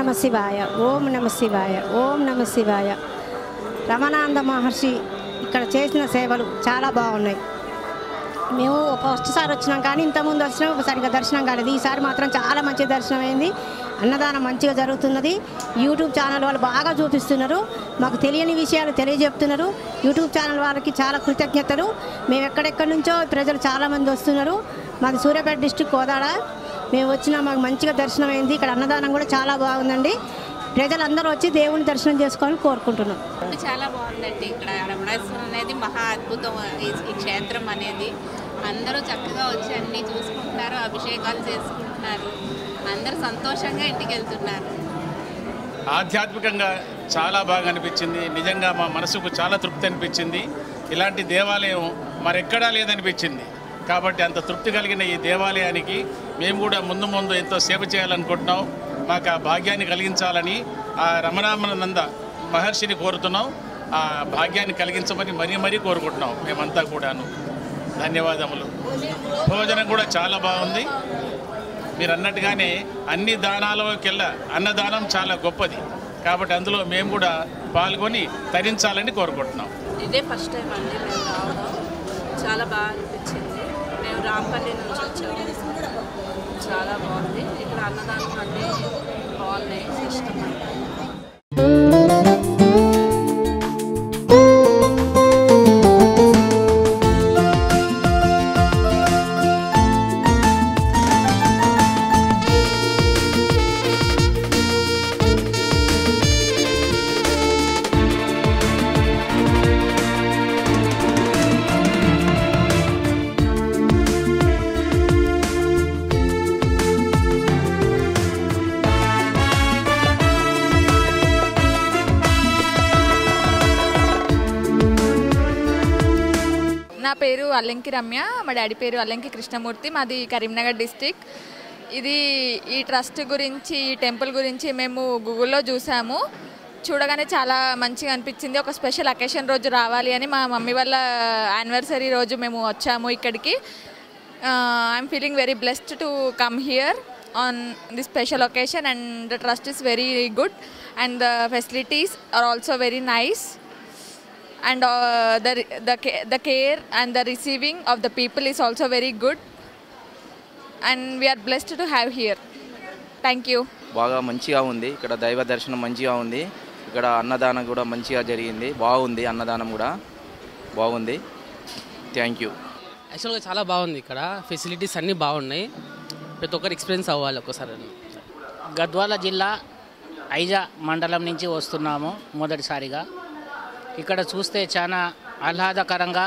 నమ శివాయ, ఓం నమ శివాయ, ఓం నమ శివాయ. రమణానంద మహర్షి ఇక్కడ చేసిన సేవలు చాలా బాగున్నాయి. మేము ఫస్ట్ సారి వచ్చినాం కానీ ఇంతకుముందు వచ్చినాం సరిగ్గా దర్శనం కాలేదు. ఈసారి మాత్రం చాలా మంచి దర్శనం అయింది. అన్నదానం మంచిగా జరుగుతున్నది. యూట్యూబ్ ఛానల్ వాళ్ళు బాగా చూపిస్తున్నారు, మాకు తెలియని విషయాలు తెలియజెప్తున్నారు. యూట్యూబ్ ఛానల్ వాళ్ళకి చాలా కృతజ్ఞతలు. మేము ఎక్కడెక్కడి నుంచో ప్రజలు చాలామంది వస్తున్నారు. మాది సూర్యాపేట డిస్టిక్ కోదాడ. మేము వచ్చినా మాకు మంచిగా దర్శనం అయింది. ఇక్కడ అన్నదానం కూడా చాలా బాగుందండి. ప్రజలందరూ వచ్చి దేవుని దర్శనం చేసుకోవాలని కోరుకుంటున్నాం. చాలా బాగుందండి. ఇక్కడ రమణేశ్వరం అనేది మహా అద్భుతం. ఈ క్షేత్రం అనేది అందరూ చక్కగా వచ్చి అన్నీ చూసుకుంటున్నారు, అభిషేకాలు చేసుకుంటున్నారు, అందరూ సంతోషంగా ఇంటికి వెళ్తున్నారు. ఆధ్యాత్మికంగా చాలా బాగా అనిపించింది. నిజంగా మా మనసుకు చాలా తృప్తి అనిపించింది. ఇలాంటి దేవాలయం మరెక్కడా లేదనిపించింది. కాబట్టి అంత తృప్తి కలిగిన ఈ దేవాలయానికి మేము కూడా ముందు ఎంతో సేవ చేయాలనుకుంటున్నాం. మాకు ఆ భాగ్యాన్ని కలిగించాలని ఆ రమణానంద మహర్షిని కోరుతున్నాం. ఆ భాగ్యాన్ని కలిగించమని మరీ కోరుకుంటున్నాం మేమంతా కూడాను. ధన్యవాదములు. భోజనం కూడా చాలా బాగుంది. మీరు అన్నట్టుగానే అన్ని దానాలకెల్లా అన్నదానం చాలా గొప్పది. కాబట్టి అందులో మేము కూడా పాల్గొని తరించాలని కోరుకుంటున్నాం. ఇదే ఫస్ట్ టైం అండి మేము రావడం. చాలా బాగా అనిపించింది. మేము రాంపల్లి నుంచి వచ్చాము. చాలా బాగుంది. ఇక్కడ అన్నదానం అంటే బాగున్నాయి, సిస్టమ్ అంటే. నా పేరు అల్లంకి రమ్య, మా డాడీ పేరు అల్లంకి కృష్ణమూర్తి, మాది కరీంనగర్ డిస్టిక్. ఈ ట్రస్ట్ గురించి, ఈ టెంపుల్ గురించి మేము గూగుల్లో చూసాము. చూడగానే చాలా మంచిగా అనిపించింది. ఒక స్పెషల్ అకేషన్ రోజు రావాలి అని మా మమ్మీ వాళ్ళ యానివర్సరీ రోజు మేము వచ్చాము ఇక్కడికి. I'm feeling very blessed to come here on this special occasion and the trust is very good and the facilities are also very nice. And the care and the receiving of the people is also very good and we are blessed to have here. Thank you. బాగా మంచిగా ఉంది. ఇక్కడ దైవ దర్శనం మంచిగా ఉంది. ఇక్కడ అన్నదానం కూడా మంచిగా జరిగింది. బాగుంది. అన్నదానం కూడా బాగుంది. Thank you. యాక్చువల్గా చాలా బాగుంది. ఇక్కడ ఫెసిలిటీస్ అన్నీ బాగున్నాయి. ప్రతి ఒక్కరు ఎక్స్పీరియన్స్ అవ్వాలి ఒకసారి. గద్వాల జిల్లా ఐజా మండలం నుంచి వస్తున్నాము మొదటిసారిగా. ఇక్కడ చూస్తే చాలా ఆహ్లాదకరంగా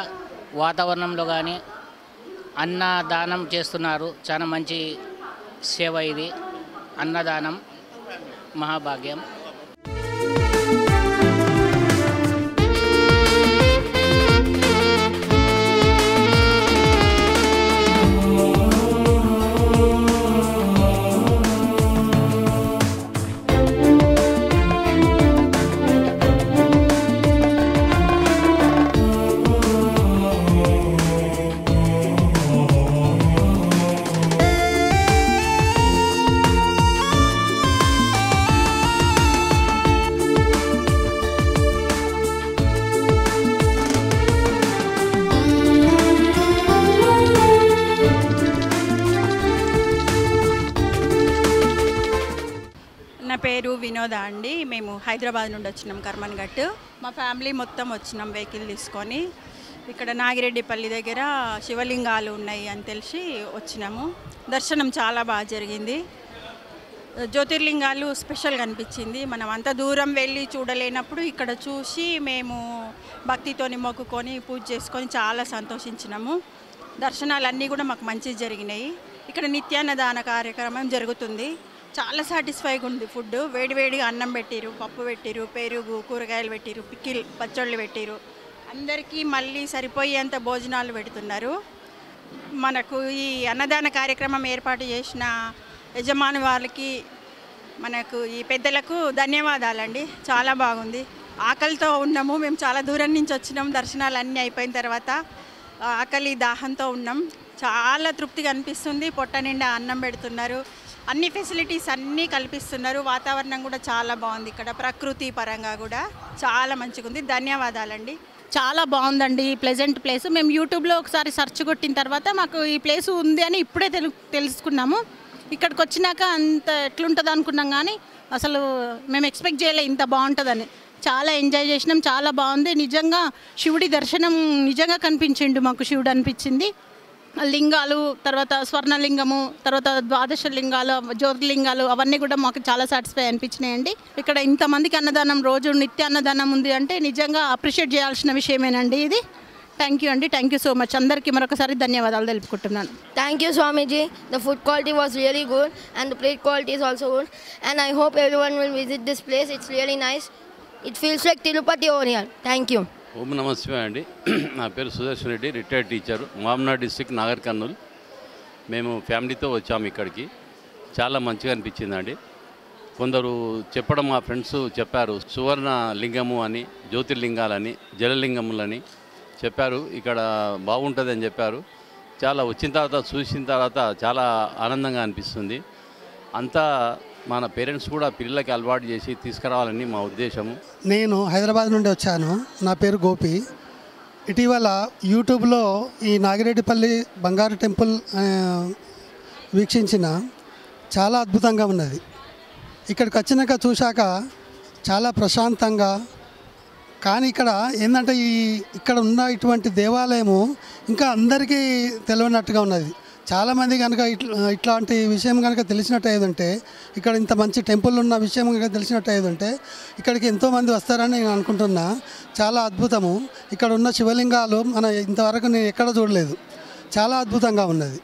వాతావరణంలో కానీ అన్నదానం చేస్తున్నారు. చాలా మంచి సేవ ఇది. అన్నదానం మహాభాగ్యం. నా పేరు వినోద అండి. మేము హైదరాబాద్ నుండి వచ్చినాం, కర్మన్ ఘట్. మా ఫ్యామిలీ మొత్తం వచ్చినాం వెహికల్ తీసుకొని. ఇక్కడ నాగిరెడ్డిపల్లి దగ్గర శివలింగాలు ఉన్నాయి అని తెలిసి వచ్చినాము. దర్శనం చాలా బాగా జరిగింది. జ్యోతిర్లింగాలు స్పెషల్గా అనిపించింది. మనం అంత దూరం వెళ్ళి చూడలేనప్పుడు ఇక్కడ చూసి మేము భక్తితోని మొక్కుకొని పూజ చేసుకొని చాలా సంతోషించినాము. దర్శనాలన్నీ కూడా మాకు మంచిగా జరిగినాయి. ఇక్కడ నిత్యాన్నదాన కార్యక్రమం జరుగుతుంది. చాలా సాటిస్ఫైగా ఉంది. ఫుడ్ వేడివేడిగా అన్నం పెట్టిరు, పప్పు పెట్టిరు, పెరుగు, కూరగాయలు పెట్టిరు, పికిల్ పచ్చళ్ళు పెట్టిరు. అందరికీ మళ్ళీ సరిపోయేంత భోజనాలు పెడుతున్నారు. మనకు ఈ అన్నదాన కార్యక్రమం ఏర్పాటు చేసిన యజమాని వాళ్ళకి, మనకు ఈ పెద్దలకు ధన్యవాదాలండి. చాలా బాగుంది. ఆకలితో ఉన్నాము. మేము చాలా దూరం నుంచి వచ్చినాం. దర్శనాలు అన్నీ అయిపోయిన తర్వాత ఆకలి దాహంతో ఉన్నాం. చాలా తృప్తిగా అనిపిస్తుంది. పొట్ట నిండా అన్నం పెడుతున్నారు. అన్ని ఫెసిలిటీస్ అన్నీ కల్పిస్తున్నారు. వాతావరణం కూడా చాలా బాగుంది. ఇక్కడ ప్రకృతి పరంగా కూడా చాలా మంచిగా ఉంది. ధన్యవాదాలండి. చాలా బాగుందండి, ప్లెజెంట్ ప్లేస్. మేము యూట్యూబ్లో ఒకసారి సెర్చ్ కొట్టిన తర్వాత మాకు ఈ ప్లేస్ ఉంది అని ఇప్పుడే తెలుసుకున్నాము. ఇక్కడికి వచ్చినాక అంత ఎట్లుంటుంది అనుకున్నాం, కానీ అసలు మేము ఎక్స్పెక్ట్ చేయలే ఇంత బాగుంటుందని. చాలా ఎంజాయ్ చేసినాం, చాలా బాగుంది. నిజంగా శివుడి దర్శనం నిజంగా కనిపించిండు మాకు. శివుడు అనిపించింది. లింగాలు, తర్వాత స్వర్ణలింగము, తర్వాత ద్వాదశ లింగాలు, జ్యోతిర్లింగాలు అవన్నీ కూడా మాకు చాలా సాటిస్ఫై అనిపించినాయండి. ఇక్కడ ఇంతమందికి అన్నదానం, రోజు నిత్య అన్నదానం ఉంది అంటే నిజంగా అప్రిషియేట్ చేయాల్సిన విషయమేనండి ఇది. థ్యాంక్ యూ అండి, థ్యాంక్ యూ సో మచ్. అందరికీ మరొకసారి ధన్యవాదాలు తెలుపుకుంటున్నాను. Thank you, Swamiji. The food quality was really good and the plate quality is also good. And I hope everyone will visit this place. It's really nice. It feels like Tirupati over here. Thank you. ఓం నమ శివాయ అండి. నా పేరు Sudarshan Reddy, retired teacher, మామ్నాడ్ district, Nagarkurnool. మేము ఫ్యామిలీతో వచ్చాము ఇక్కడికి. చాలా మంచిగా అనిపించిందండి. కొందరు చెప్పడం, మా ఫ్రెండ్స్ చెప్పారు, సువర్ణ లింగము అని, జ్యోతిర్లింగాలని, జలలింగములని చెప్పారు. ఇక్కడ బాగుంటుందని చెప్పారు. చాలా వచ్చిన తర్వాత, చూసిన తర్వాత చాలా ఆనందంగా అనిపిస్తుంది. అంతా మన పేరెంట్స్ కూడా పిల్లలకి అలవాటు చేసి తీసుకురావాలని మా ఉద్దేశము. నేను హైదరాబాద్ నుండి వచ్చాను. నా పేరు గోపి. ఇటీవల యూట్యూబ్లో ఈ నాగిరెడ్డిపల్లి బంగారు టెంపుల్ వీక్షించిన చాలా అద్భుతంగా ఉన్నది. ఇక్కడికి వచ్చినాక చూశాక చాలా ప్రశాంతంగా, కానీ ఇక్కడ ఏంటంటే ఇక్కడ ఉన్న ఇటువంటి దేవాలయము ఇంకా అందరికీ తెలియనట్టుగా ఉన్నది. చాలామంది కనుక ఇట్లాంటి విషయం కనుక తెలిసినట్టు అయ్యేదంటే, ఇక్కడ ఇంత మంచి టెంపుల్ ఉన్న విషయం కనుక తెలిసినట్టు అయ్యేదంటే ఇక్కడికి ఎంతోమంది వస్తారని నేను అనుకుంటున్నా. చాలా అద్భుతము. ఇక్కడ ఉన్న శివలింగాలు ఇంతవరకు నేను ఎక్కడ చూడలేదు. చాలా అద్భుతంగా ఉన్నది.